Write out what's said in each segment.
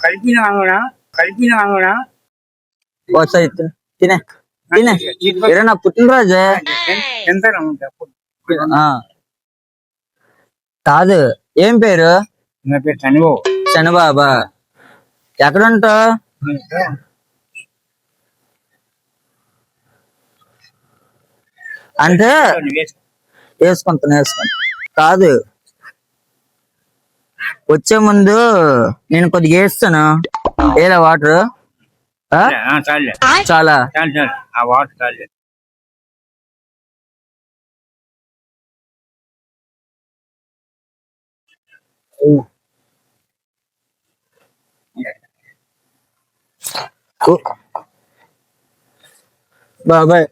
కలిపిన ఒకసారి తినే తినే ఇరే నా పుట్టినరోజు ఎంత ఆ, కాదు ఏం పేరు నా పేరు చనివో శనిబాబా ఎక్కడ ఉంటావు అంటే వేసుకుంటా కాదు వచ్చే ముందు నేను కొద్దిగా వేస్తాను ఏలా వాటర్ చాలే చాలా చాలు చాలు ఆ వాటర్ చాలే బాబాయ్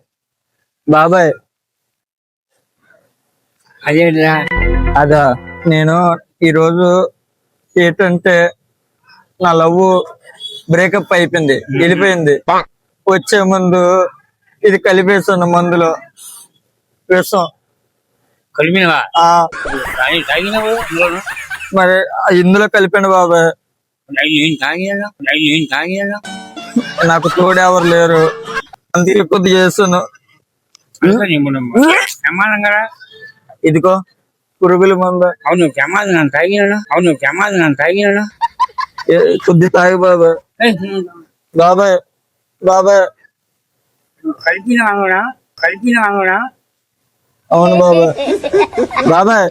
బాబాయ్ అదేలా అదా నేను ఈరోజు ఏంటంటే నా లవ్ బ్రేకప్ అయిపోయింది వెళ్ళిపోయింది వచ్చే ముందు ఇది కలిపేసాను మందులో విషం కలిపినవా ఆ తాగినవు మరి ఇందులో కలిపాను బాబాయ్ నేను తాగినా నాకు తోడెవరు లేరు అందుకే కొద్దిగా చేస్తాను ప్రమాదం కదా ఇదిగో పురుగుల మంద అవును ప్రమాదం నన్ను తాగినా కొద్ది తాగి బాబాయ్ బాబాయ్ బాబాయ్ కలిపిన అవును బాబాయ్ బాబాయ్